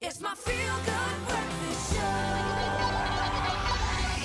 It's my feel-good breakfast show.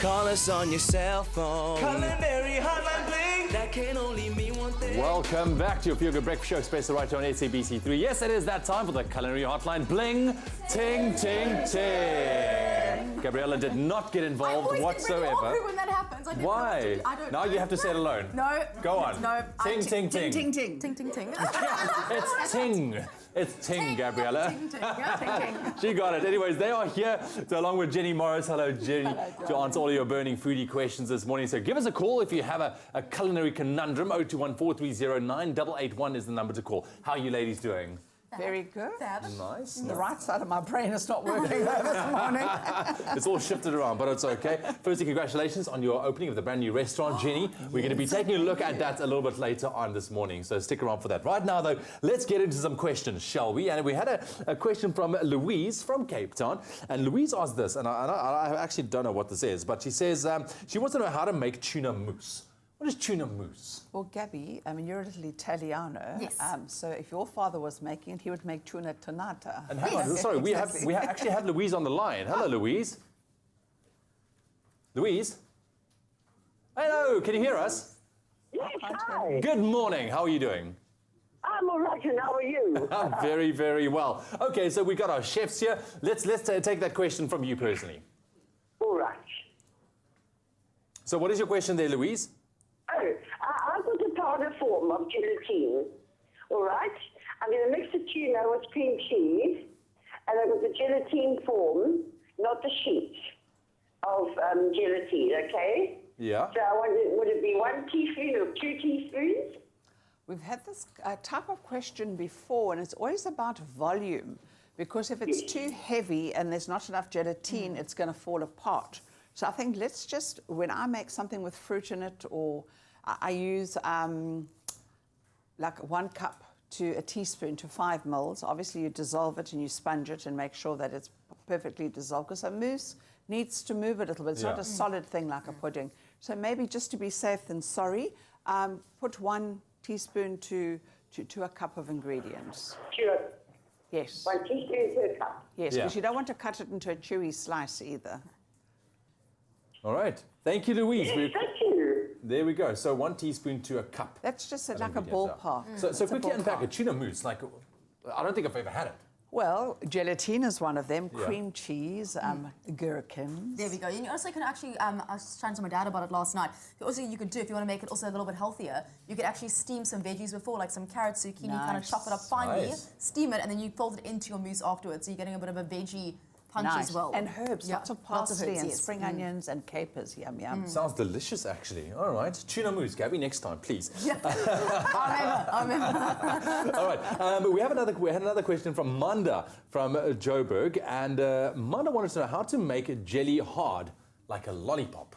Call us on your cell phone. Culinary Hotline Bling. That can only mean one thing. Welcome back to your Feel Good Breakfast Show, Expresso right here on SABC3. Yes, it is that time for the Culinary Hotline Bling. Ting, ting, ting. Gabriella did not get involved whatsoever. I always get really awkward when that happens. I Why? I don't now know. you have to say it alone. No. Go on. No. Ting, ting, ting. Ting, ting, ting. Ting, ting, ting. It's ting. It's ting, Gabriella. Ting, ting. Yeah, ting, ting. She got it. Anyways, they are here so along with Jenny Morris. Hello, Jenny, to answer all of your burning foodie questions this morning. So give us a call if you have a culinary conundrum. 021-430-9881 is the number to call. How are you ladies doing? Very good. Nice. The right side of my brain is not working this morning. It's all shifted around, but it's okay. Firstly, congratulations on your opening of the brand new restaurant, Jenny. We're going to be taking a look at that a little bit later on this morning, so stick around for that. Right now, though, let's get into some questions, shall we? And we had a question from Louise from Cape Town, and Louise asked this, and I actually don't know what this is, but she says she wants to know how to make tuna mousse. What is tuna mousse? Well, Gabby, I mean, you're a little Italiano. Yes. So if your father was making it, he would make tuna tonata. And hang on, sorry, we actually have Louise on the line. Hello, Louise. Louise? Hello, can you hear us? Yes, hi. Good morning. How are you doing? I'm all right, and how are you? Very, very well. Okay, so we got our chefs here. Let's take that question from you personally. All right. So what is your question there, Louise? Oh, I've got a powder form of gelatine. All right? I'm going to mix the tuna with cream cheese, and I've got the gelatine form, not the sheet of gelatine, okay? Yeah. So I wondered, would it be 1 teaspoon or 2 teaspoons? We've had this type of question before, and it's always about volume, because if it's too heavy and there's not enough gelatine, it's going to fall apart. So I think let's just, when I make something with fruit in it, or I use like 1 cup to a teaspoon to 5 mils. Obviously, you dissolve it and you sponge it and make sure that it's perfectly dissolved, because a mousse needs to move a little bit. It's not a solid thing like a pudding. So maybe just to be safe than sorry, put 1 teaspoon to a cup of ingredients. Sure. Yes. 1 teaspoon per cup. Yes, Yeah. because you don't want to cut it into a chewy slice either. All right. Thank you, Louise. Yes, thank you. There we go. So 1 teaspoon to a cup. That's just like a ingredients are. ballpark. So It's a quickly unpack ballpark. a tuna mousse. Like, I don't think I've ever had it. Well, gelatine is one of them, Yeah. cream cheese, gherkins. There we go. You also can actually, I was chatting to my dad about it last night. Also, you could do, if you want to make it also a little bit healthier, you could actually steam some veggies before, like some carrot, zucchini, kind of chop it up finely, Nice. steam it, and then you fold it into your mousse afterwards. So you're getting a bit of a veggie punch Nice. as well. And herbs, Yeah. lots of Lots of parsley herbs, and yes. spring onions and capers. Yum, yum. Sounds delicious, actually. All right. Tuna mousse, Gabby, next time, please. Yeah. I remember. All right. We had another question from Manda from Joburg. And Manda wanted to know how to make a jelly hard, like a lollipop.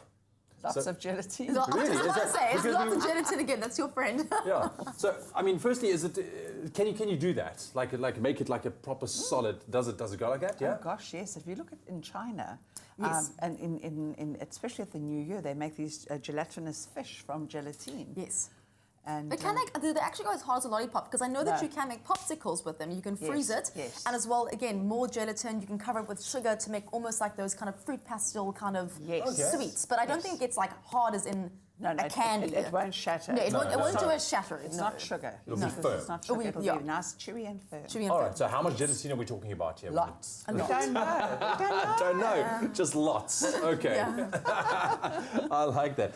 Lots of gelatine. I was Really? just Is about to that- say, it's because lots we- of gelatin again. That's your friend. Yeah. So, I mean, firstly, is it? Can you do that? Like make it like a proper solid? Does it go like that? Yeah. Oh gosh, yes. If you look at in China, Yes. and in especially at the New Year, they make these gelatinous fish from gelatine. Yes. And But do they actually go as hard as a lollipop? Because I know that No. you can make popsicles with them. You can freeze Yes, it. yes. And as well, again, more gelatin. You can cover it with sugar to make almost like those kind of fruit pastel kind of Yes. Okay. sweets. But I don't think it gets like hard as in no, a candy. It won't shatter. No, it won't do no. a shatter. It's no. not sugar. It'll be No, firm. It's not sugar. Oh, It'll yeah. be nice, chewy and firm. Chewy and All firm. right. So how much gelatin are we talking about here? Lots. A We lot. don't know. We don't know. Don't know. Just lots. Okay. I like that.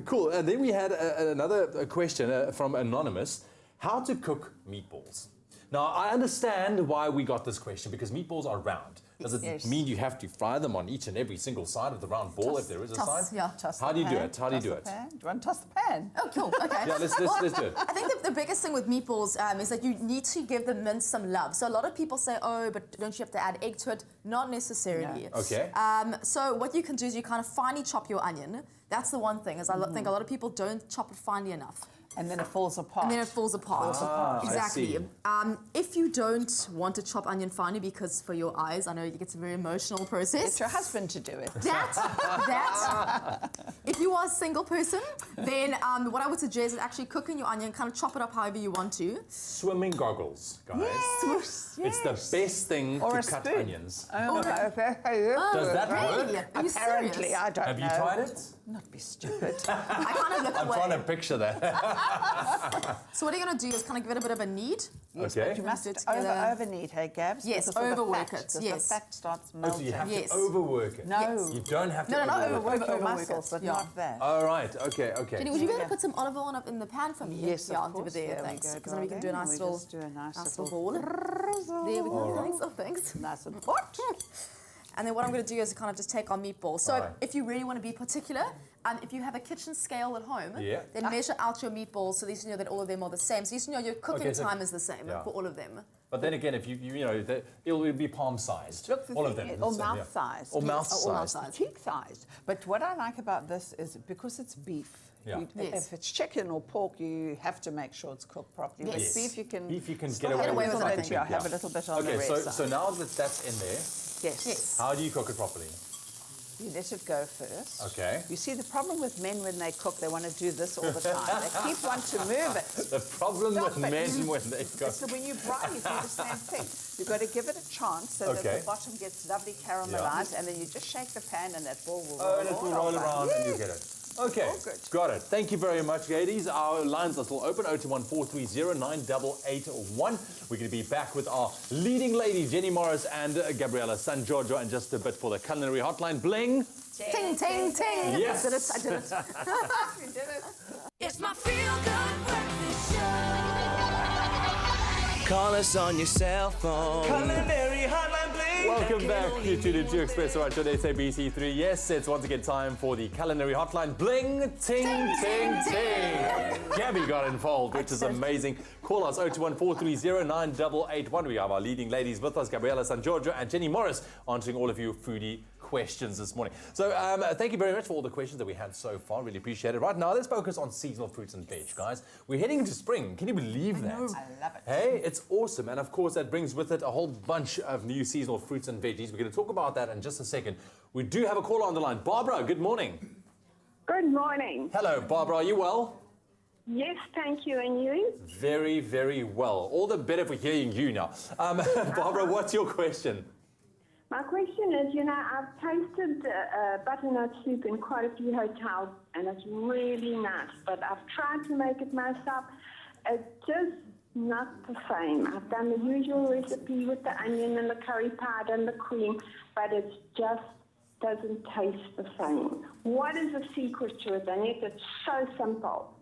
Cool. And then we had another question from Anonymous. How to cook meatballs. Now, I understand why we got this question, because meatballs are round. Does it Yes. mean you have to fry them on each and every single side of the round ball if there is a Toss, side? yeah. Toss How the do you do pan, it? How do you toss do the it? pan. Do you want to toss the pan? Oh, cool. Okay. Yeah, let's do it. I think the biggest thing with meatballs is that you need to give the mince some love. So a lot of people say, oh, but don't you have to add egg to it? Not necessarily. No. Okay. So what you can do is you kind of finely chop your onion. That's the one thing, is I think a lot of people don't chop it finely enough. And then it falls apart. And then it falls apart. I Exactly. see. If you don't want to chop onion finely because for your eyes, I know it's a very emotional process. Get your husband to do it. That, if you are a single person, then what I would suggest is actually cooking your onion, kind of chop it up however you want to. Swimming goggles, guys. Yes, It's the best thing Or to a cut spoon. onions. Does Does that Really? work? Are you Apparently, serious? I don't Have know. you tried it? Not be stupid. I kind of look I'm away. trying to picture that. So what you're going to do is kind of give it a bit of a knead. Yes, Okay. but you must Do it together. over knead, hey, Gabs? Yes, because of the overwork fat, it, because yes. the fat starts Oh, melting. so you have Yes. to overwork it. No. Yes. You don't have to No, not overwork Overwork your Overwork muscles, it, but yeah. not that. it. All right, okay. Jenny, would you be able to put some olive oil up in the pan for me? Yes, yeah, of course. over there, There we thanks. go, Because then we can do a darling. nice We little, just do a nice little little ball. There we go. Thanks. Oh, thanks. Nice and hot. And then what I'm going to do is kind of just take our meatballs. So All right. if you really want to be particular, if you have a kitchen scale at home, Yeah. then measure out your meatballs so at least you know that all of them are the same. So at least you know your cooking Okay, so- time is the same yeah. for all of them. But then again, if you know, it'll be palm-sized. Look, the all of thing them. is- or So, yeah. mouth-sized. Or Yes, mouth-sized. or mouth-sized. Cheek-sized. But what I like about this is because it's beef, Yeah. Yes. if it's chicken or pork, you have to make sure it's cooked properly. Yes. With beef, you can, Beef you can still get away have with a little something bit, yeah, big, have yeah. a little bit on Okay, the red so side. now that that's in there, Yes. Yes. how do you cook it properly? You let it go first. Okay. You see, the problem with men when they cook, they want to do this all the time. They keep wanting to move it. The problem Stop with it. men when they cook. So when you brine, you do the same thing. You've got to give it a chance so that Okay. the bottom gets lovely caramelized, and then you just shake the pan, and that ball will roll. Oh, and it will roll over. around and you get it. Okay, All good. got it. Thank you very much, ladies. Our lines are still open, 021-430-9881. We're going to be back with our leading ladies, Jenny Morris and Gabriella San Giorgio, and just a bit for the culinary hotline. Bling! Ting, ting, ting. Yes. I did it. I did it. You did it. It's my feel-good breakfast show. Call us on your cell phone. Culinary Hotline Bling. Welcome back to Tune to Expresso right on SABC3. Yes, it's once again time for the culinary hotline. Bling, ting, ting, ting. Gabby got involved, which is amazing. Call us 021-430-9881. We have our leading ladies with us, Gabriella San Giorgio and Jenny Morris, answering all of your foodie questions this morning. So thank you very much for all the questions that we had so far. Really appreciate it. Right now, let's focus on seasonal fruits and veg, guys. We're heading into spring. Can you believe that? I love it. Hey, it's awesome. And of course, that brings with it a whole bunch of new seasonal fruits and veggies. We're going to talk about that in just a second. We do have a caller on the line. Barbara, good morning. Good morning. Hello, Barbara. Are you well? Yes, thank you. And you? Very, very well. All the better for hearing you now. Barbara, what's your question? My question is, I've tasted butternut soup in quite a few hotels, and it's really nice, but I've tried to make it myself. It's just not the same. I've done the usual recipe with the onion and the curry powder and the cream, but it just doesn't taste the same. What is the secret to it? And yet it's so simple.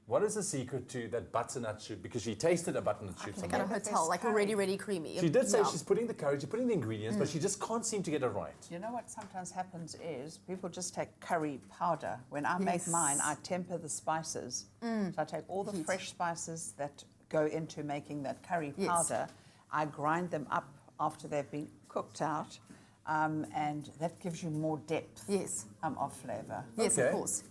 What is the secret to that butternut soup? Because she tasted a butternut soup Like at a somewhere. hotel, like already, really creamy. She did say Yeah. she's putting the curry, she's putting the ingredients, but she just can't seem to get it right. You know what sometimes happens is people just take curry powder. When I Yes. make mine, I temper the spices. So I take all the fresh spices that go into making that curry Yes. powder. I grind them up after they've been cooked out, and that gives you more depth Yes. of flavour. Yes, Okay. of course.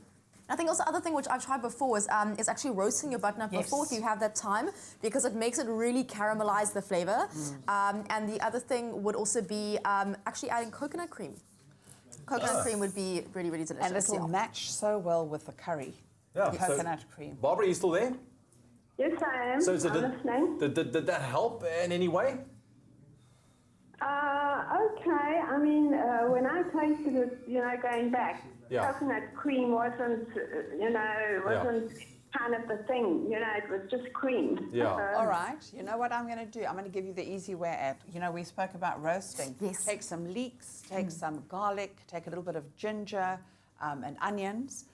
I think also other thing which I've tried before is actually roasting your butternut Yes. before if you have that time, because it makes it really caramelize the flavor. And the other thing would also be actually adding coconut cream. Coconut cream would be really, really delicious. And it'll yeah. match so well with the curry. Yeah, The so- coconut cream. Barbara, are you still there? Yes, I am. So I'm listening. did that help in any way? Okay. I mean, when I tasted it, going back, Yeah. coconut cream wasn't kind of the thing. It was just cream. Yeah. All right. You know what I'm going to do? I'm going to give you the easy way out. We spoke about roasting. Yes. Take some leeks, take some garlic, take a little bit of ginger and onions,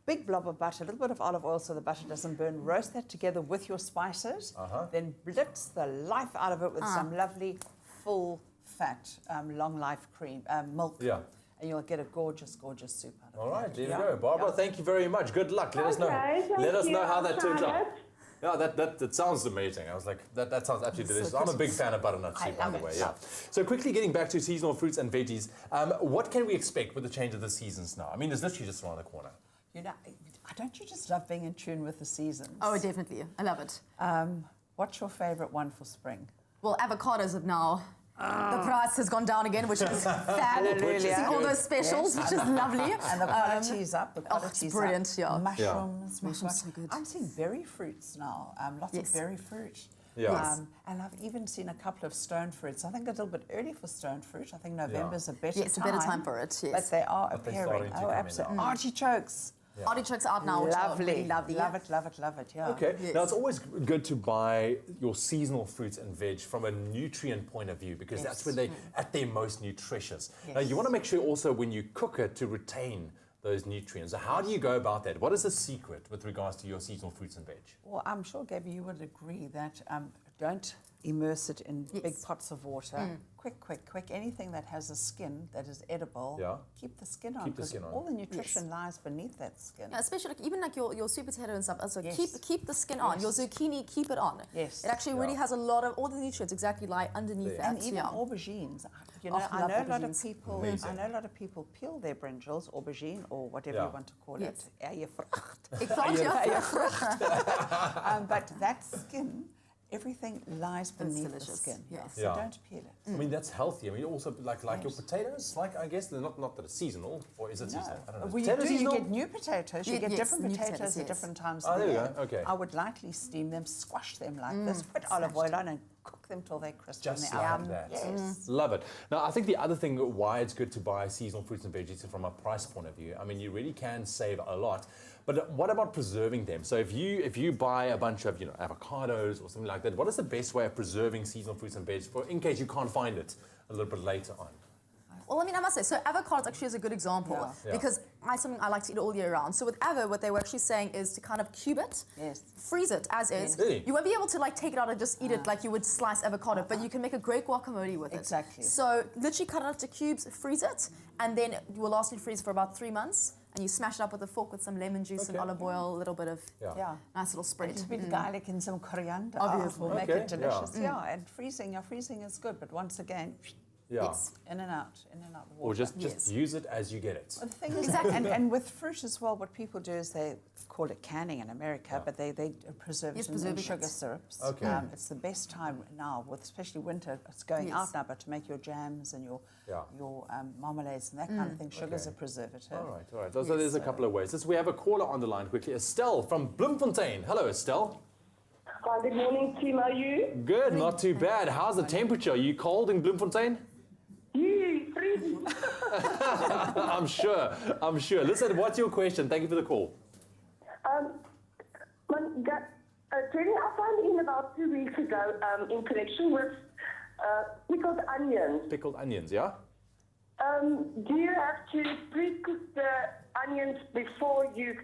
big blob of butter, a little bit of olive oil so the butter doesn't burn. Roast that together with your spices. Then blitz the life out of it with some lovely, full fat, long life cream, milk. Yeah. And you'll get a gorgeous, gorgeous soup out of it. All right, there Yeah. you go. Barbara, Yeah. thank you very much. Good luck. Let us know. Okay, thank Let us you. know how I'll that turns try out. it. Yeah, that sounds amazing. I was like, that sounds absolutely delicious. I'm a big fan of butternut soup, by love the it. way. Yeah. So quickly getting back to seasonal fruits and veggies, what can we expect with the change of the seasons now? I mean, there's literally just around the corner. Don't you just love being in tune with the seasons? Oh, definitely. I love it. What's your favourite one for spring? Well, avocados have now. The price has gone down again, which is fab. Hallelujah. See all those specials, which is lovely. And the quality's up. The quality's it's brilliant, up. yeah. Mushrooms. we've Mushrooms got- so good. I'm seeing berry fruits now. Lots Yes. of berry fruit. Yeah. Yes. And I've even seen a couple of stone fruits. I think a little bit early for stone fruit. I think November's a better Yes, a time. better time for it, yes. But they are But they're appearing. starting to Oh, come in absolutely. now. Artichokes. Artichokes out now, which are Lovely. really lovely. Love it, love it, love it. Yeah. Okay. Yes. Now, it's always good to buy your seasonal fruits and veg from a nutrient point of view because that's when they're at their most nutritious. Now, you want to make sure also when you cook it to retain those nutrients. So how do you go about that? What is the secret with regards to your seasonal fruits and veg? Well, I'm sure, Gabby, you would agree that don't immerse it in big pots of water. Quick. Anything that has a skin that is edible, keep the skin on. Keep the because skin on. all the nutrition lies beneath that skin. Yeah, especially even like your sweet potato and stuff. Also, Yes. keep the skin on. Your zucchini, keep it on. Yes. It actually really has a lot of all the nutrients exactly lie underneath that. And even aubergines. You know, Oh, I love know a lot of aubergines. people. Amazing. I know a lot of people peel their brinjals, aubergine, or whatever you want to call Yes. it. Eiervrucht. Eggplant, yeah. But that skin, everything lies beneath the delicious, skin. yes. So Yeah. don't peel it. I mean, that's healthy. I mean, also like your potatoes, like I guess they're not that it's seasonal, or is it seasonal? I don't know. Well, Potatoes you seasonal? get new potatoes. You Ye- get yes, different new potatoes potatoes, at yes. different times Oh, of the there you year. go, okay. I would lightly steam them, squash them like this, put olive oil on and cook them till they're crisp. Just in the like oven. that. Yes. Love it. Now, I think the other thing why it's good to buy seasonal fruits and veggies from a price point of view, I mean, you really can save a lot. But what about preserving them? So if you buy a bunch of avocados or something like that, what is the best way of preserving seasonal fruits and veggies for in case you can't find it a little bit later on? Well, I mean, I must say, so avocados actually is a good example Yeah. because something I like to eat all year round. So with avo, what they were actually saying is to kind of cube it, Yes. freeze it as is. Really? You won't be able to like take it out and just eat it like you would slice avocado, but you can make a great guacamole with it. Exactly. So literally cut it up to cubes, freeze it, and then it will last in freeze for about 3 months. And you smash it up with a fork with some lemon juice and olive oil, a little bit of Yeah. nice little spread. Just a bit of garlic and some coriander. Obviously. Will make Okay, it delicious. yeah. Yeah, and freezing is good, but once again, Yeah. Yes. in and out the water. Or just Yes. use it as you get it. Well, the thing is, and with fruit as well, what people do is they call it canning in America, but they preserve Yes, it in preserving sugar it. syrups. Okay. It's the best time now, with especially winter. It's going Yes. out now, but to make your jams and your marmalades and that kind of thing, sugar's Okay. a preservative. All right. So there's a couple of ways. We have a caller on the line quickly. Estelle from Bloemfontein. Hello, Estelle. Hi, good morning, team. Are you? Good, not too bad. How's the temperature? Are you cold in Bloemfontein? You freezing. I'm sure. Listen, what's your question? Thank you for the call. Jenny, I found in about 2 weeks ago in connection with pickled onions. Pickled onions, yeah? Do you have to pre-cook the onions before you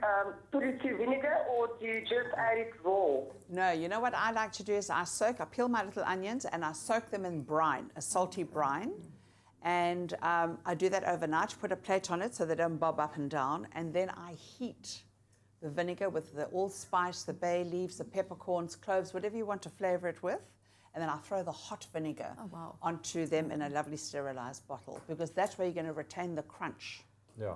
put it to vinegar, or do you just add it raw? No, you know what I like to do is I peel my little onions and I soak them in brine, a salty brine. And I do that overnight, put a plate on it so they don't bob up and down. And then I heat the vinegar with the allspice, the bay leaves, the peppercorns, cloves, whatever you want to flavor it with. And then I throw the hot vinegar onto them in a lovely sterilized bottle, because that's where you're going to retain the crunch. Yeah.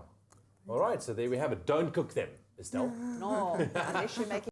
All right, so there we have it. Don't cook them, Estelle. No, unless you make it